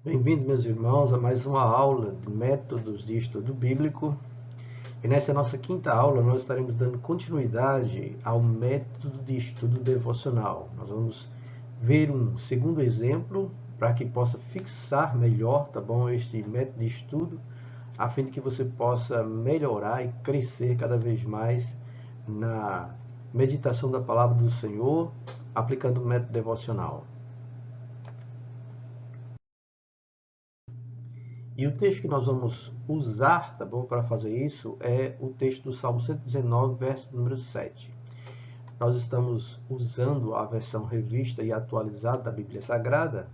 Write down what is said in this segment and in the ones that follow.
Bem-vindos, meus irmãos, a mais uma aula de métodos de estudo bíblico. E nessa nossa quinta aula, nós estaremos dando continuidade ao método de estudo devocional. Nós vamos ver um segundo exemplo para que possa fixar melhor, tá bom, este método de estudo, a fim de que você possa melhorar e crescer cada vez mais na meditação da palavra do Senhor, aplicando o método devocional. E o texto que nós vamos usar, tá bom, para fazer isso é o texto do Salmo 119, verso número 7. Nós estamos usando a versão revista e atualizada da Bíblia Sagrada.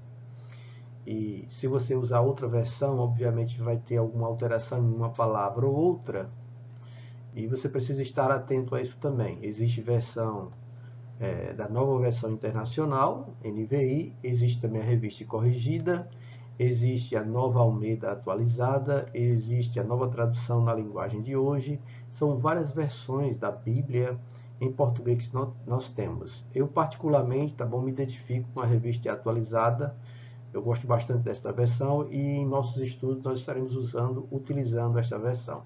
E se você usar outra versão, obviamente vai ter alguma alteração em uma palavra ou outra. E você precisa estar atento a isso também. Existe versão da Nova Versão Internacional, NVI, existe também a Revista Corrigida, existe a Nova Almeida Atualizada, existe a Nova Tradução na Linguagem de Hoje. São várias versões da Bíblia em português que nós temos. Eu particularmente, tá bom, me identifico com a Revista Atualizada. Eu gosto bastante desta versão e em nossos estudos nós estaremos utilizando esta versão.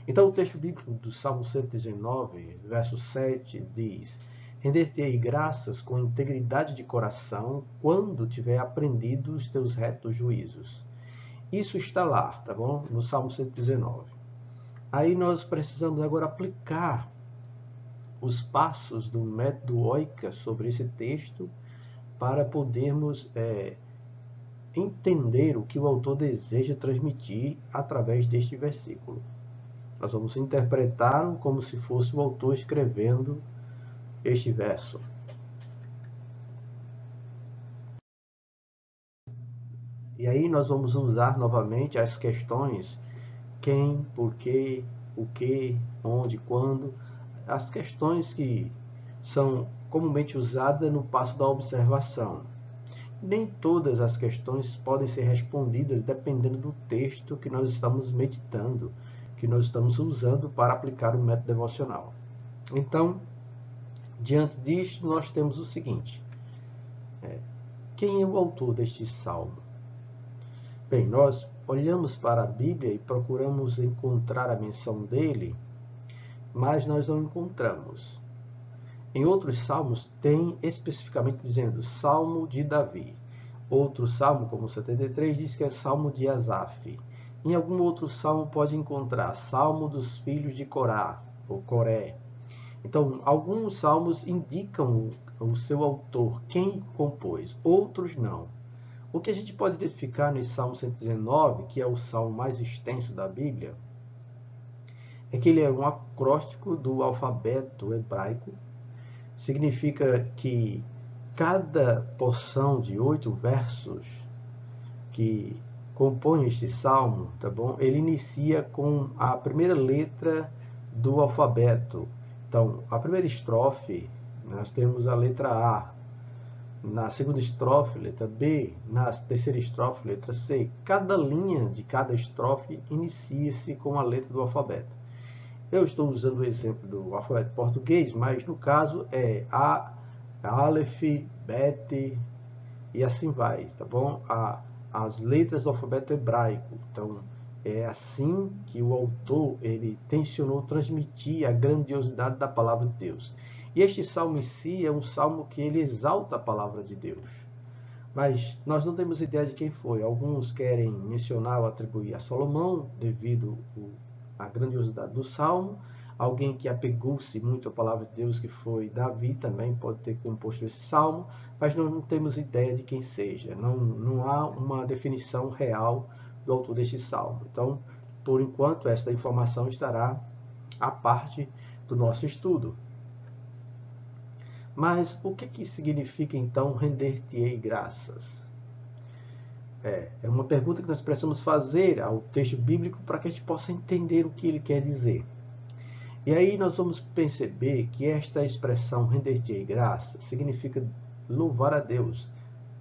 Então o texto bíblico do Salmo 119, verso 7 diz: Render-te-ei graças com integridade de coração quando tiver aprendido os teus retos juízos. Isso está lá, tá bom? No Salmo 119. Aí nós precisamos agora aplicar os passos do método OICA sobre esse texto para podermos entender o que o autor deseja transmitir através deste versículo. Nós vamos interpretá-lo como se fosse o autor escrevendo este verso. E aí nós vamos usar novamente as questões quem, por quê, o que, onde, quando, as questões que são comumente usadas no passo da observação. Nem todas as questões podem ser respondidas dependendo do texto que nós estamos meditando, que nós estamos usando para aplicar o método devocional. Então, diante disto, nós temos o seguinte: quem é o autor deste salmo? Bem, nós olhamos para a Bíblia e procuramos encontrar a menção dele, mas nós não encontramos. Em outros salmos tem especificamente dizendo Salmo de Davi. Outro salmo, como o 73, diz que é Salmo de Asaf. Em algum outro salmo pode encontrar Salmo dos filhos de Corá, ou Coré. Então, alguns salmos indicam o seu autor, quem compôs, outros não. O que a gente pode identificar nesse Salmo 119, que é o salmo mais extenso da Bíblia, é que ele é um acróstico do alfabeto hebraico. Significa que cada porção de 8 versos que compõe este salmo, tá bom? Ele inicia com a primeira letra do alfabeto. Então, a primeira estrofe, nós temos a letra A. Na segunda estrofe, letra B. Na terceira estrofe, letra C. Cada linha de cada estrofe inicia-se com a letra do alfabeto. Eu estou usando o exemplo do alfabeto português, mas no caso é A, Aleph, Bet e assim vai, tá bom? As letras do alfabeto hebraico. Então, é assim que o autor ele tensionou transmitir a grandiosidade da palavra de Deus. E este salmo em si é um salmo que ele exalta a palavra de Deus. Mas nós não temos ideia de quem foi. Alguns querem mencionar ou atribuir a Salomão, devido à grandiosidade do salmo. Alguém que apegou-se muito à palavra de Deus, que foi Davi, também pode ter composto esse salmo, mas nós não temos ideia de quem seja. Não há uma definição real do autor deste salmo. Então, por enquanto, esta informação estará à parte do nosso estudo. Mas o que significa então render-te-ei graças? É uma pergunta que nós precisamos fazer ao texto bíblico para que a gente possa entender o que ele quer dizer. E aí nós vamos perceber que esta expressão render-te-ei graças significa louvar a Deus,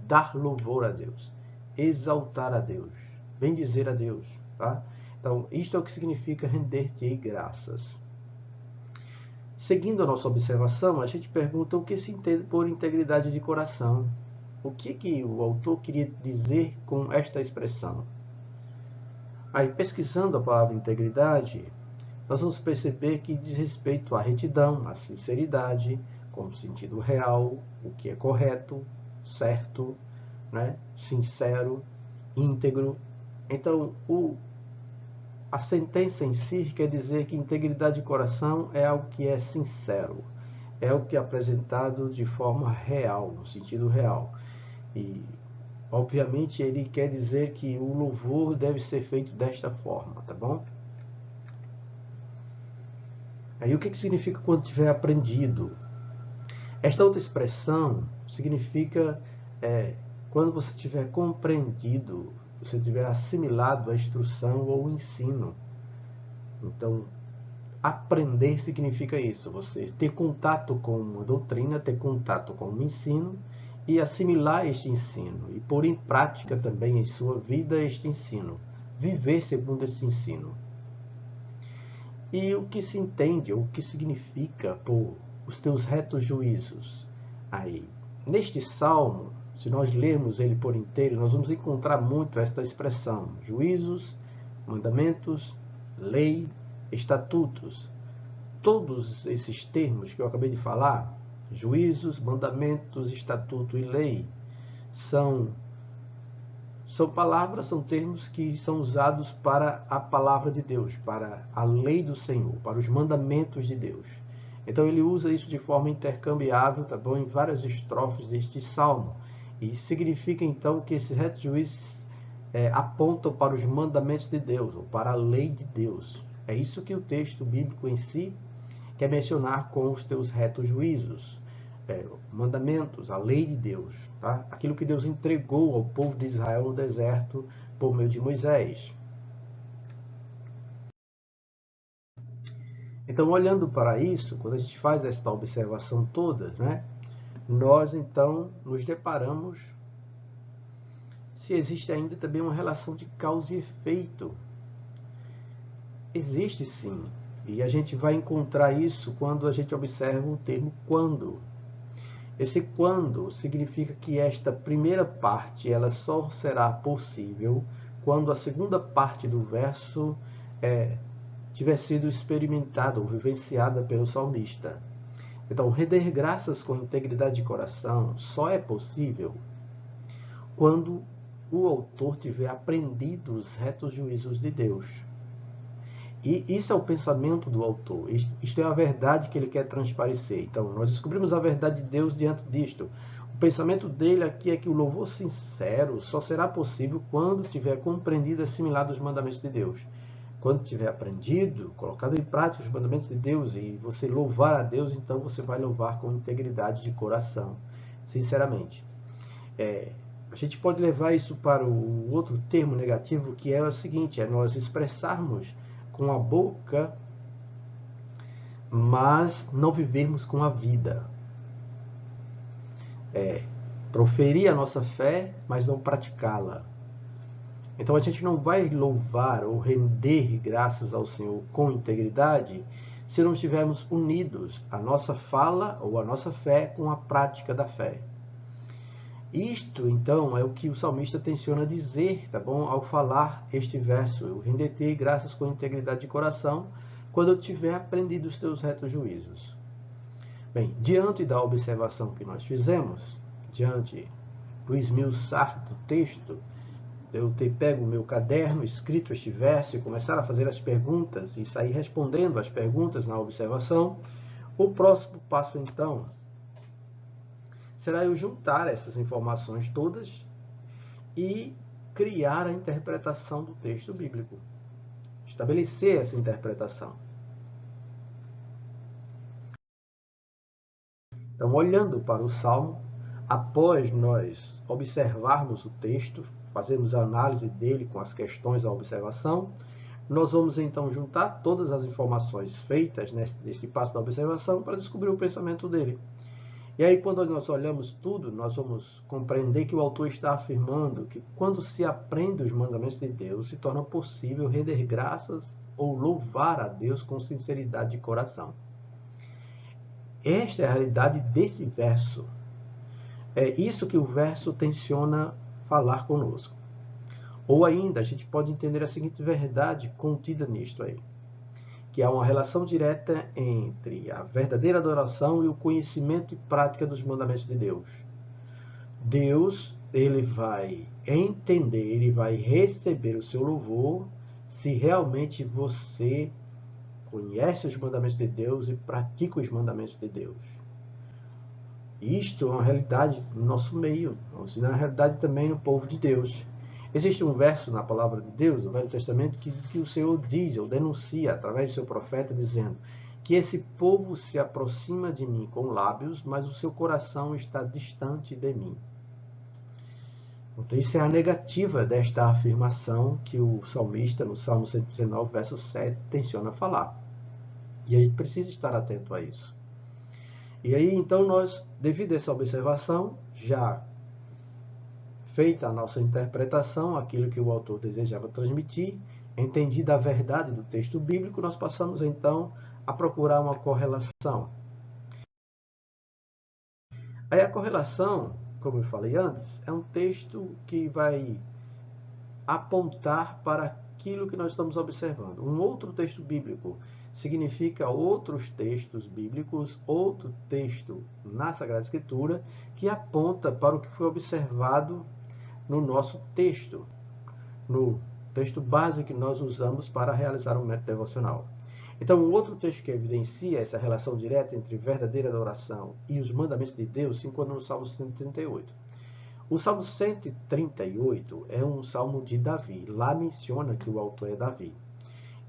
dar louvor a Deus, exaltar a Deus, bendizer a Deus. Tá? Então, isto é o que significa render-te-ei graças. Seguindo a nossa observação, a gente pergunta o que se entende por integridade de coração. o que o autor queria dizer com esta expressão? Aí, pesquisando a palavra integridade, nós vamos perceber que diz respeito à retidão, à sinceridade, com sentido real, o que é correto, certo, né? Sincero, íntegro. Então, a sentença em si quer dizer que integridade de coração é algo que é sincero, é o que é apresentado de forma real, no sentido real. E, obviamente, ele quer dizer que o louvor deve ser feito desta forma, tá bom? Aí o que significa quando tiver aprendido? Esta outra expressão significa quando você tiver compreendido, você tiver assimilado a instrução ou o ensino. Então, aprender significa isso, você ter contato com uma doutrina, ter contato com o ensino e assimilar este ensino e pôr em prática também em sua vida este ensino, viver segundo este ensino. E o que se entende, ou o que significa por os teus retos juízos? Aí, neste salmo, se nós lermos ele por inteiro, nós vamos encontrar muito esta expressão: juízos, mandamentos, lei, estatutos. Todos esses termos que eu acabei de falar, juízos, mandamentos, estatuto e lei, são palavras, são termos que são usados para a palavra de Deus, para a lei do Senhor, para os mandamentos de Deus. Então ele usa isso de forma intercambiável, tá bom? Em várias estrofes deste salmo. E significa então que esses retos juízes apontam para os mandamentos de Deus, ou para a lei de Deus. É isso que o texto bíblico em si quer mencionar com os teus retos juízos. Mandamentos, a lei de Deus, tá? Aquilo que Deus entregou ao povo de Israel no deserto por meio de Moisés. Então, olhando para isso, quando a gente faz esta observação toda, né, nós então nos deparamos se existe ainda também uma relação de causa e efeito. Existe sim, e a gente vai encontrar isso quando a gente observa o termo quando. Esse quando significa que esta primeira parte ela só será possível quando a segunda parte do verso tiver sido experimentada ou vivenciada pelo salmista. Então, render graças com integridade de coração só é possível quando o autor tiver aprendido os retos juízos de Deus. E isso é o pensamento do autor. Isto é a verdade que ele quer transparecer. Então, nós descobrimos a verdade de Deus diante disto. O pensamento dele aqui é que o louvor sincero só será possível quando tiver compreendido e assimilado os mandamentos de Deus. Quando tiver aprendido, colocado em prática os mandamentos de Deus e você louvar a Deus, então você vai louvar com integridade de coração, sinceramente. A gente pode levar isso para o outro termo negativo, que é o seguinte, é nós expressarmos com a boca, mas não vivermos com a vida. Proferir a nossa fé, mas não praticá-la. Então a gente não vai louvar ou render graças ao Senhor com integridade se não estivermos unidos a nossa fala ou a nossa fé com a prática da fé. Isto, então, é o que o salmista tenciona dizer, tá bom? Ao falar este verso, eu render-te graças com integridade de coração, quando eu tiver aprendido os teus retos juízos. Bem, diante da observação que nós fizemos, diante do esmiuçar do texto, eu pego o meu caderno, escrito este verso, e começar a fazer as perguntas e sair respondendo as perguntas na observação. O próximo passo, então, será eu juntar essas informações todas e criar a interpretação do texto bíblico. Estabelecer essa interpretação. Então, olhando para o Salmo, após nós observarmos o texto, fazermos a análise dele com as questões da observação, nós vamos então juntar todas as informações feitas nesse passo da observação para descobrir o pensamento dele. E aí, quando nós olhamos tudo, nós vamos compreender que o autor está afirmando que quando se aprende os mandamentos de Deus, se torna possível render graças ou louvar a Deus com sinceridade de coração. Esta é a realidade desse verso. É isso que o verso tenciona falar conosco. Ou ainda, a gente pode entender a seguinte verdade contida nisto aí, que há uma relação direta entre a verdadeira adoração e o conhecimento e prática dos mandamentos de Deus. Deus, ele vai entender, ele vai receber o seu louvor se realmente você conhece os mandamentos de Deus e pratica os mandamentos de Deus. Isto é uma realidade no nosso meio, na realidade também no povo de Deus. Existe um verso na palavra de Deus, no Velho Testamento, que o Senhor diz, ou denuncia, através do seu profeta, dizendo que esse povo se aproxima de mim com lábios, mas o seu coração está distante de mim. Então, isso é a negativa desta afirmação que o salmista, no Salmo 119, verso 7, tenciona falar. E a gente precisa estar atento a isso. E aí, então, nós, devido a essa observação, já feita a nossa interpretação, aquilo que o autor desejava transmitir, entendida a verdade do texto bíblico, nós passamos, então, a procurar uma correlação. Aí a correlação, como eu falei antes, é um texto que vai apontar para aquilo que nós estamos observando. Um outro texto bíblico significa outros textos bíblicos, outro texto na Sagrada Escritura, que aponta para o que foi observado no nosso texto, no texto base que nós usamos para realizar um método devocional. Então, um outro texto que evidencia essa relação direta entre verdadeira adoração e os mandamentos de Deus se encontra no Salmo 138. O Salmo 138 é um salmo de Davi. Lá menciona que o autor é Davi.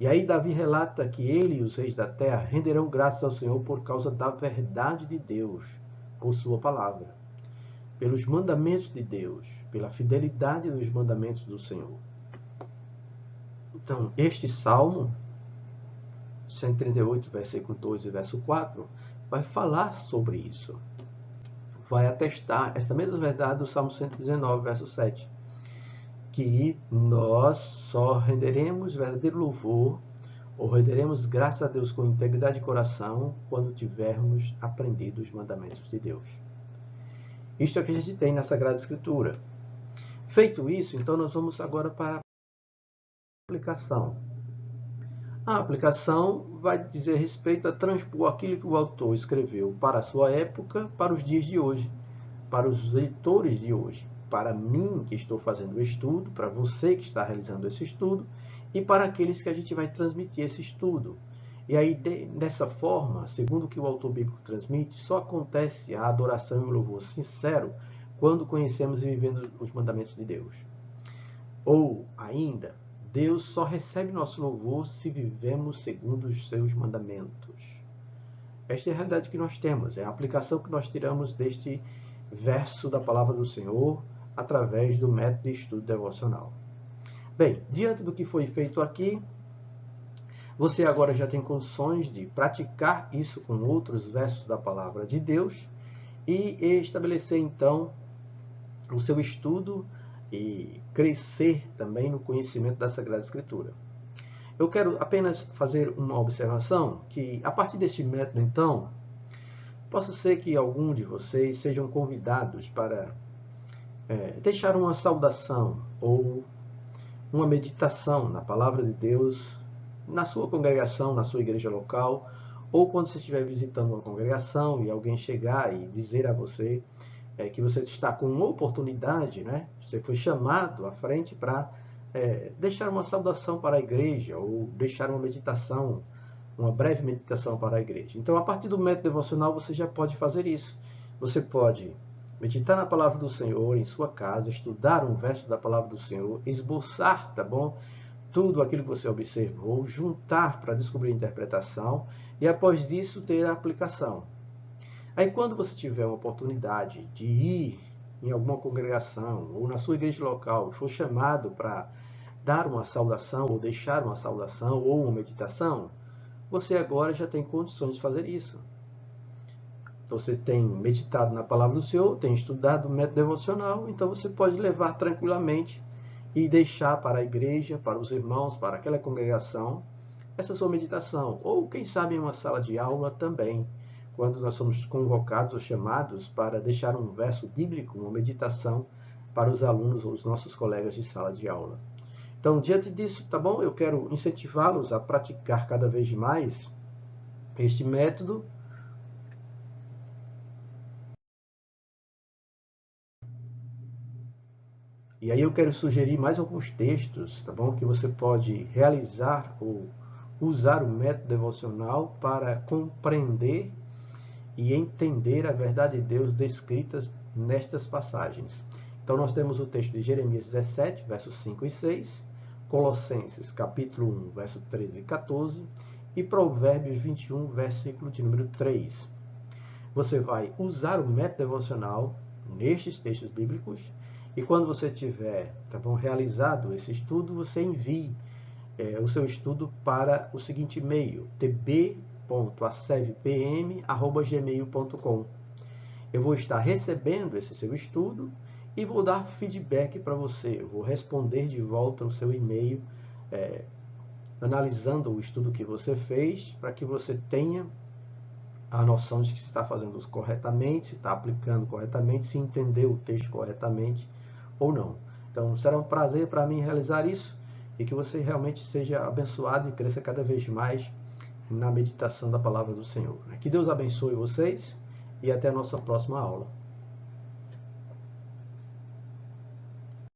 E aí Davi relata que ele e os reis da terra renderão graças ao Senhor por causa da verdade de Deus, por sua palavra, pelos mandamentos de Deus, pela fidelidade dos mandamentos do Senhor. Então, este salmo 138, versículo 2 e verso 4, vai falar sobre isso. Vai atestar esta mesma verdade do Salmo 119, verso 7, que nós só renderemos verdadeiro louvor ou renderemos graças a Deus com integridade de coração quando tivermos aprendido os mandamentos de Deus. Isto é o que a gente tem na Sagrada Escritura. Feito isso, então nós vamos agora para a aplicação. A aplicação vai dizer respeito a transpor aquilo que o autor escreveu para a sua época, para os dias de hoje, para os leitores de hoje, para mim que estou fazendo o estudo, para você que está realizando esse estudo e para aqueles que a gente vai transmitir esse estudo. E aí, dessa forma, segundo o que o autor bíblico transmite, só acontece a adoração e o louvor sincero quando conhecemos e vivemos os mandamentos de Deus. Ou, ainda, Deus só recebe nosso louvor se vivemos segundo os seus mandamentos. Esta é a realidade que nós temos, é a aplicação que nós tiramos deste verso da palavra do Senhor através do método de estudo devocional. Bem, diante do que foi feito aqui, você agora já tem condições de praticar isso com outros versos da palavra de Deus e estabelecer então o seu estudo e crescer também no conhecimento da Sagrada Escritura. Eu quero apenas fazer uma observação que, a partir deste método, então, possa ser que algum de vocês sejam convidados para deixar uma saudação ou uma meditação na Palavra de Deus na sua congregação, na sua igreja local, ou quando você estiver visitando uma congregação e alguém chegar e dizer a você que você está com uma oportunidade, né? Você foi chamado à frente para deixar uma saudação para a igreja ou deixar uma meditação, uma breve meditação para a igreja. Então, a partir do método devocional, você já pode fazer isso. Você pode meditar na palavra do Senhor em sua casa, estudar um verso da palavra do Senhor, esboçar, tá bom? Tudo aquilo que você observou, juntar para descobrir a interpretação e, após isso, ter a aplicação. Aí, quando você tiver uma oportunidade de ir em alguma congregação ou na sua igreja local, for chamado para dar uma saudação ou deixar uma saudação ou uma meditação, você agora já tem condições de fazer isso. Você tem meditado na palavra do Senhor, tem estudado o método devocional, então você pode levar tranquilamente e deixar para a igreja, para os irmãos, para aquela congregação, essa sua meditação. Ou, quem sabe, em uma sala de aula também, quando nós somos convocados ou chamados para deixar um verso bíblico, uma meditação para os alunos ou os nossos colegas de sala de aula. Então, diante disso, tá bom? Eu quero incentivá-los a praticar cada vez mais este método. E aí eu quero sugerir mais alguns textos, tá bom? Que você pode realizar ou usar o método devocional para compreender e entender a verdade de Deus descritas nestas passagens. Então nós temos o texto de Jeremias 17, versos 5 e 6, Colossenses capítulo 1, verso 13 e 14 e Provérbios 21, versículo de número 3. Você vai usar o método devocional nestes textos bíblicos e quando você tiver, tá bom, realizado esse estudo, você envie o seu estudo para o seguinte e-mail, tb.acevpm@gmail.com. Eu vou estar recebendo esse seu estudo e vou dar feedback para você. Eu vou responder de volta o seu e-mail, analisando o estudo que você fez, para que você tenha a noção de que se está fazendo corretamente, se está aplicando corretamente, se entendeu o texto corretamente ou não. Então, será um prazer para mim realizar isso e que você realmente seja abençoado e cresça cada vez mais na meditação da palavra do Senhor. Que Deus abençoe vocês e até a nossa próxima aula.